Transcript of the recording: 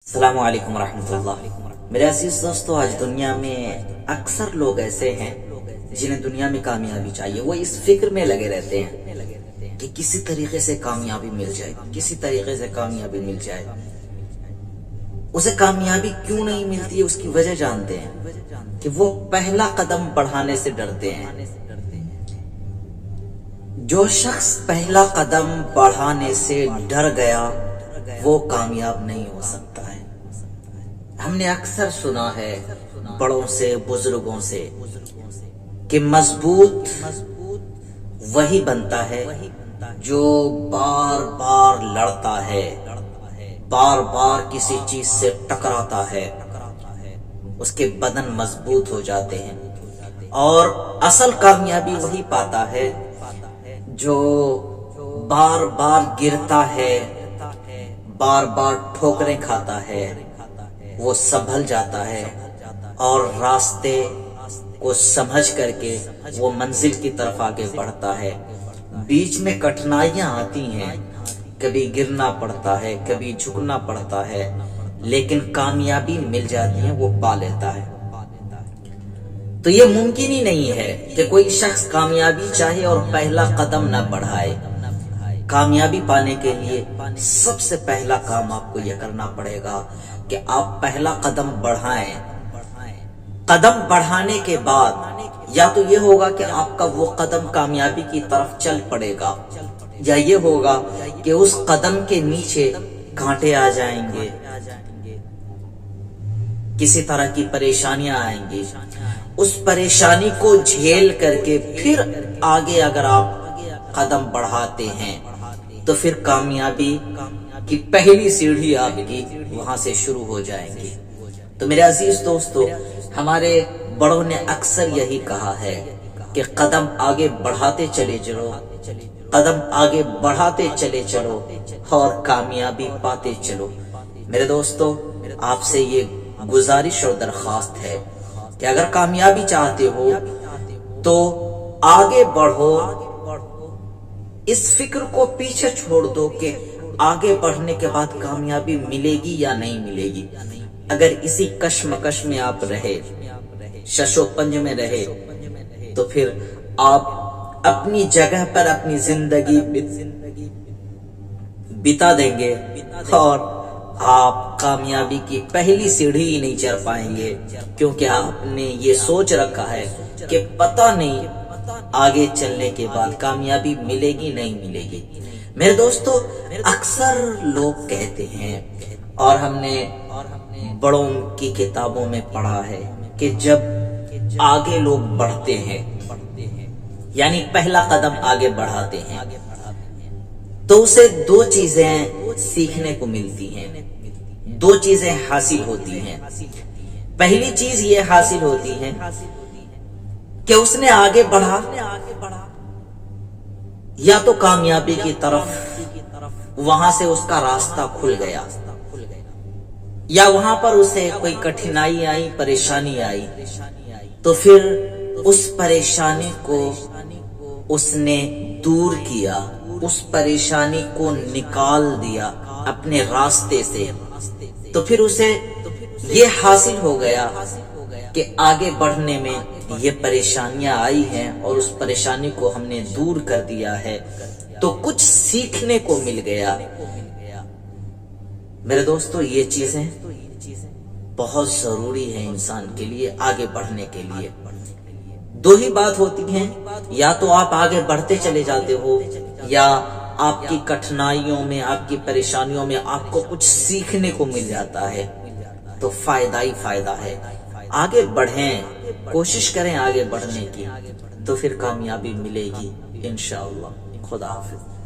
السلام علیکم ورحمۃ اللہ۔ میرے عزیز دوستو، آج دنیا میں اکثر لوگ ایسے ہیں جنہیں دنیا میں کامیابی چاہیے۔ وہ اس فکر میں لگے رہتے ہیں کہ کسی طریقے سے کامیابی مل جائے، کسی طریقے سے کامیابی مل جائے۔ اسے کامیابی کیوں نہیں ملتی ہے، اس کی وجہ جانتے ہیں کہ وہ پہلا قدم بڑھانے سے ڈرتے ہیں۔ جو شخص پہلا قدم بڑھانے سے ڈر گیا وہ کامیاب نہیں ہو سکتا ہے۔ ہم نے اکثر سنا ہے بڑوں سے، بزرگوں سے، کہ مضبوط وہی بنتا ہے جو بار بار لڑتا ہے، بار بار کسی چیز سے ٹکراتا ہے، اس کے بدن مضبوط ہو جاتے ہیں۔ اور اصل کامیابی وہی پاتا ہے جو بار بار گرتا ہے، بار بار ٹھوکریں کھاتا ہے، وہ سنبھل جاتا ہے اور راستے کو سمجھ کر کے وہ منزل کی طرف آگے بڑھتا ہے۔ بیچ میں کٹھنائیاں آتی ہیں، کبھی گرنا پڑتا ہے، کبھی جھکنا پڑتا ہے، لیکن کامیابی مل جاتی ہے، وہ پا لیتا ہے۔ تو یہ ممکن ہی نہیں ہے کہ کوئی شخص کامیابی چاہے اور پہلا قدم نہ بڑھائے۔ کامیابی پانے کے لیے سب سے پہلا کام آپ کو یہ کرنا پڑے گا کہ آپ پہلا قدم بڑھائیں۔ قدم بڑھانے کے بعد یا تو یہ ہوگا کہ آپ کا وہ قدم کامیابی کی طرف چل پڑے گا، یا یہ ہوگا کہ اس قدم کے نیچے کانٹے آ جائیں گے، کسی طرح کی پریشانیاں آئیں گی۔ اس پریشانی کو جھیل کر کے پھر آگے اگر آپ قدم بڑھاتے ہیں تو پھر کامیابی کی پہلی سیڑھی آپ کی وہاں سے شروع ہو جائیں گی۔ تو میرے عزیز دوستو، ہمارے بڑوں نے اکثر یہی کہا ہے کہ قدم آگے بڑھاتے چلے چلو، قدم آگے بڑھاتے چلے چلو اور کامیابی پاتے چلو۔ میرے دوستو، آپ سے یہ گزارش اور درخواست ہے کہ اگر کامیابی چاہتے ہو تو آگے بڑھو۔ اس فکر کو پیچھے چھوڑ دو کہ آگے بڑھنے کے بعد کامیابی ملے گی یا نہیں ملے گی۔ اگر اسی کشمکش میں آپ رہے، شش و پنج میں رہے، تو پھر آپ اپنی جگہ پر اپنی زندگی بتا دیں گے اور آپ کامیابی کی پہلی سیڑھی ہی نہیں چڑھ پائیں گے، کیونکہ آپ نے یہ سوچ رکھا ہے کہ پتہ نہیں آگے چلنے کے بعد کامیابی ملے گی نہیں ملے گی۔ میرے دوستو، اکثر لوگ کہتے ہیں اور ہم نے بڑوں کی کتابوں میں پڑھا ہے کہ جب آگے لوگ بڑھتے ہیں، یعنی پہلا قدم آگے بڑھاتے ہیں، تو اسے دو چیزیں سیکھنے کو ملتی ہیں، دو چیزیں حاصل ہوتی ہیں۔ پہلی چیز یہ حاصل ہوتی ہے کہ اس نے آگے بڑھا، یا تو کامیابی کی طرف وہاں سے اس کا راستہ کھل گیا، یا وہاں پر اسے کوئی کٹھنائی آئی، پریشانی آئی، تو پھر اس پریشانی کو اس نے دور کیا، اس پریشانی کو نکال دیا اپنے راستے سے، تو پھر اسے یہ حاصل ہو گیا کہ آگے بڑھنے میں یہ پریشانیاں آئی ہیں اور اس پریشانی کو ہم نے دور کر دیا ہے، تو کچھ سیکھنے کو مل گیا۔ میرے دوستو، یہ چیزیں بہت ضروری ہیں انسان کے لیے آگے بڑھنے کے لیے۔ دو ہی بات ہوتی ہیں، یا تو آپ آگے بڑھتے چلے جاتے ہو، یا آپ کی کٹھنائیوں میں، آپ کی پریشانیوں میں آپ کو کچھ سیکھنے کو مل جاتا ہے، تو فائدہ ہی فائدہ ہے۔ آگے بڑھیں، کوشش کریں آگے بڑھنے کی، تو پھر کامیابی ملے گی انشاءاللہ۔ خدا حافظ۔